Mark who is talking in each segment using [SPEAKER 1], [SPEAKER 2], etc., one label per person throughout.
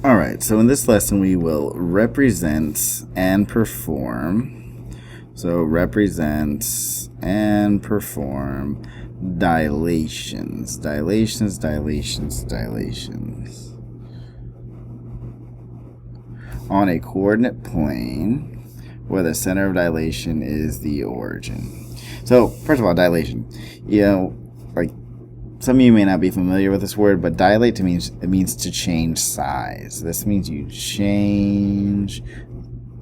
[SPEAKER 1] Alright, so in this lesson we will represent and perform. So represent and perform dilations. Dilations. On a coordinate plane where the center of dilation is the origin. So, first of all, dilation. Like some of you may not be familiar with this word, but dilate means to change size. This means you change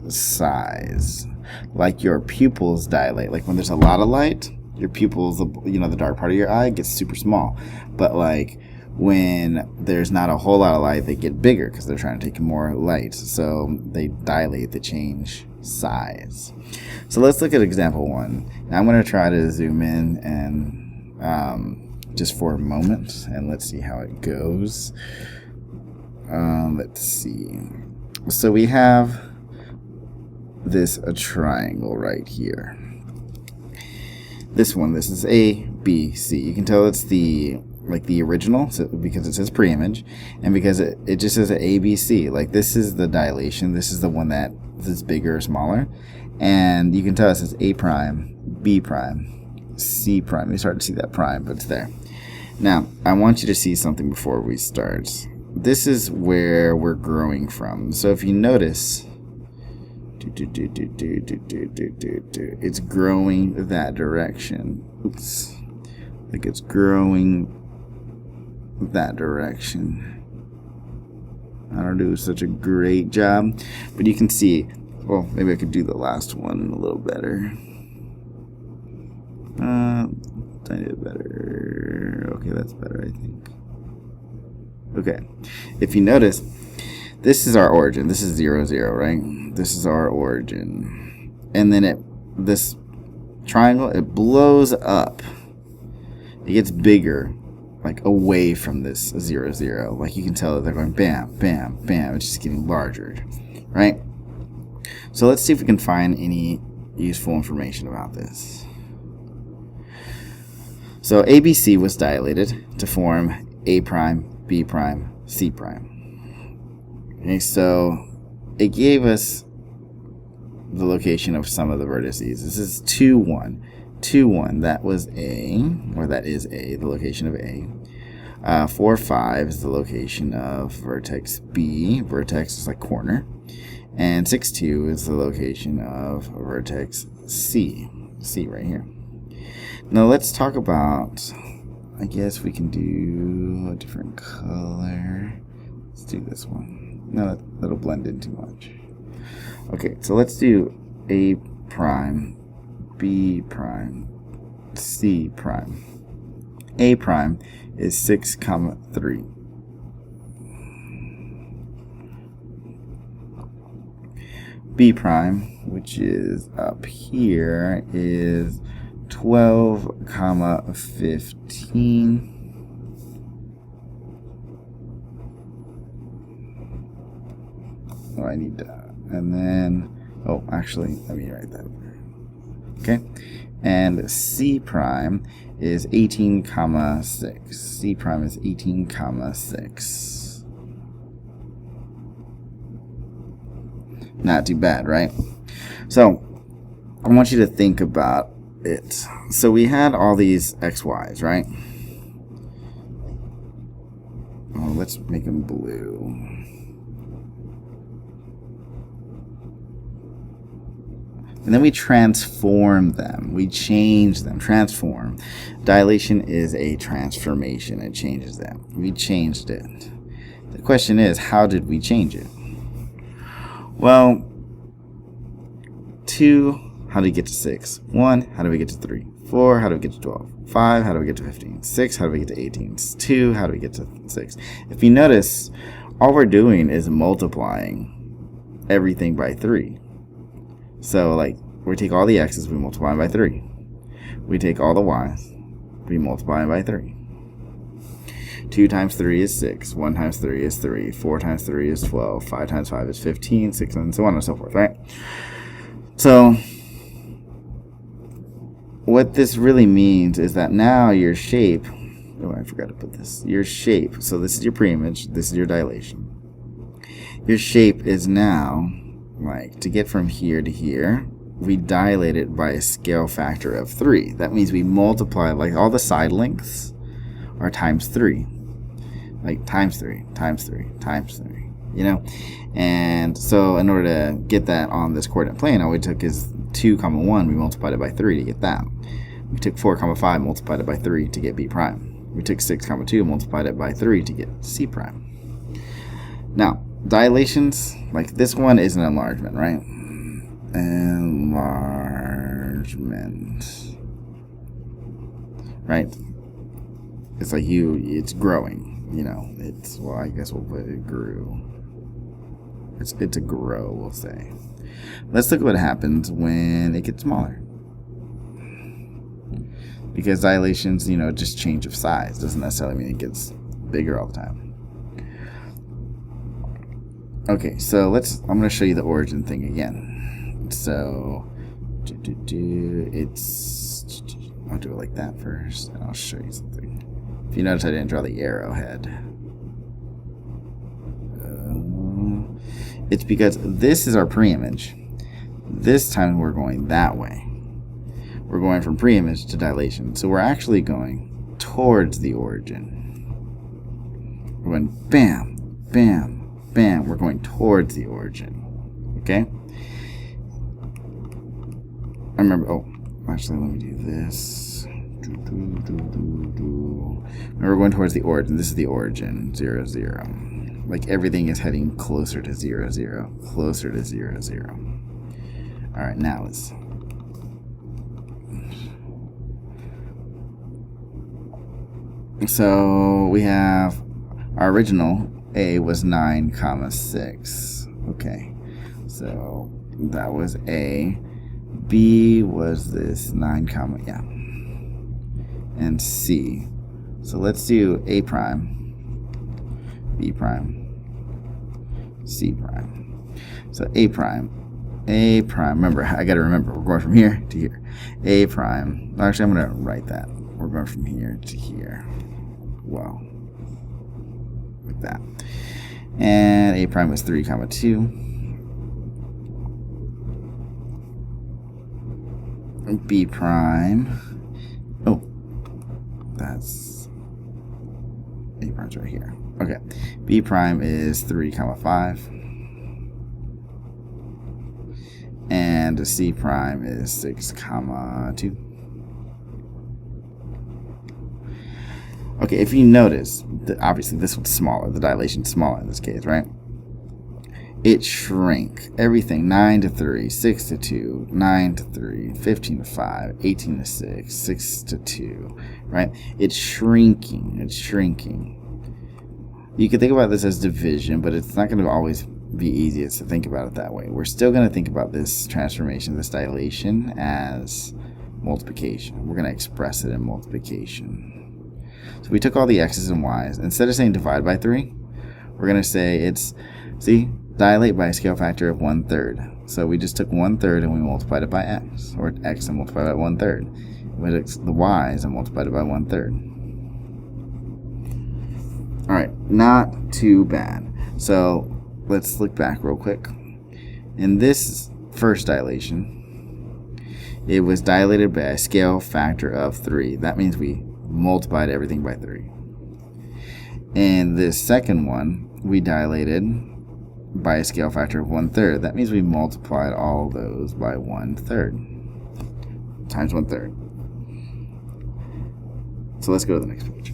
[SPEAKER 1] size. Like your pupils dilate. Like when there's a lot of light, your pupils, the dark part of your eye gets super small. But like when there's not a whole lot of light, they get bigger because they're trying to take more light. So they dilate, they change size. So let's look at example 1. Now I'm going to try to zoom in and just for a moment, and let's see how it goes. Let's see. So we have a triangle right here. This is A, B, C. You can tell it's the original, because it says pre-image, and because it just says A, B, C. Like this is the dilation. This is the one that is bigger or smaller, and you can tell it says A prime, B prime, C prime. You start to see that prime, but it's there. Now, I want you to see something before we start. This is where we're growing from. So if you notice, it's growing that direction. Oops. Like it's growing that direction. I don't do such a great job, but you can see, well, maybe I could do the last one a little better. Tiny bit better. Okay, that's better, I think. Okay, if you notice, this is our origin. This is 0, 0, right? This is our origin. And then this triangle, it blows up. It gets bigger, like away from this 0, 0. Like you can tell that they're going bam, bam, bam. It's just getting larger, right? So let's see if we can find any useful information about this. So ABC was dilated to form A prime, B prime, C prime. Okay, so it gave us the location of some of the vertices. This is 2, 1. 2, 1, that was A, or that is A, the location of A. 4, 5 is the location of vertex B. Vertex is like corner. And 6, 2 is the location of vertex C. C right here. Now let's talk about, I guess we can do a different color. Let's do this one. No, that'll blend in too much. Okay, so let's do A prime, B prime, C prime. A prime is 6, 3. B prime, which is up here, is 12, 15. Oh, I need that. And then, actually, let me write that over. Okay. And C prime is 18, 6. C prime is 18, 6. Not too bad, right? So, I want you to think about it. So we had all these XYs, right? Oh, let's make them blue. And then we transform them. We change them. Transform. Dilation is a transformation. It changes them. We changed it. The question is, how did we change it? Well, 2, how do we get to 6? 1, how do we get to 3? 4, how do we get to 12? 5, how do we get to 15? 6, how do we get to 18? 2, how do we get to 6? If you notice, all we're doing is multiplying everything by 3. So, like, we take all the x's, we multiply them by 3. We take all the y's, we multiply them by 3. 2 times 3 is 6. 1 times 3 is 3. 4 times 3 is 12. 5 times 5 is 15. 6, and so on and so forth, right? So, what this really means is that now your shape, oh, I forgot to put this, your shape, so this is your preimage, this is your dilation. Your shape is now, like, to get from here to here, we dilate it by a scale factor of 3. That means we multiply, like, all the side lengths are times 3. Like, times 3, times 3, times 3, you know? And so in order to get that on this coordinate plane, all we took is 2, 1, we multiplied it by 3 to get that. We took 4, 5, multiplied it by 3 to get B prime. We took 6, 2, multiplied it by 3 to get C prime. Now, dilations, like this one is an enlargement, right? Enlargement. Right? It's like it's growing, you know. It's, well, I guess we'll put it grew. It's a grow, we'll say. Let's look at what happens when it gets smaller. Because dilations, you know, just change of size. Doesn't necessarily mean it gets bigger all the time. Okay, so I'm going to show you the origin thing again. So, I'll do it like that first, and I'll show you something. If you notice, I didn't draw the arrowhead. It's because this is our preimage. This time we're going that way. We're going from preimage to dilation. So we're actually going towards the origin. We're going bam, bam, bam. We're going towards the origin. Okay? I remember, oh, actually, let me do this. Remember, we're going towards the origin. This is the origin, 0, 0. Like everything is heading closer to 0, 0. Closer to 0, 0. Alright, now let's... So we have our original A was 9, 6. Okay, so that was A. B was this 9, yeah. And C. So let's do A prime, B prime, C prime. So A prime. Remember, I gotta remember, we're going from here to here. A prime. Actually, I'm gonna write that. We're going from here to here. Well, like that. And A prime was 3, 2. B prime. Oh, that's A prime's right here. Okay. B prime is 3, 5. And C prime is 6, 2. Okay, if you notice, obviously this one's smaller. The dilation's smaller in this case, right? It shrank. Everything, 9 to 3, 6 to 2, 9 to 3, 15 to 5, 18 to 6, 6 to 2, right? It's shrinking. It's shrinking. You can think about this as division, but it's not going to always be easiest to think about it that way. We're still going to think about this transformation, this dilation, as multiplication. We're going to express it in multiplication. So we took all the x's and y's. Instead of saying divide by 3, we're going to say it's, see, dilate by a scale factor of 1/3. So we just took 1/3 and we multiplied it by x, or x and multiplied it by 1/3. We took the y's and multiplied it by 1/3. All right, not too bad. So let's look back real quick. In this first dilation, it was dilated by a scale factor of 3. That means we multiplied everything by 3. And this second one, we dilated by a scale factor of 1/3. That means we multiplied all those by 1/3 times 1/3. So let's go to the next page.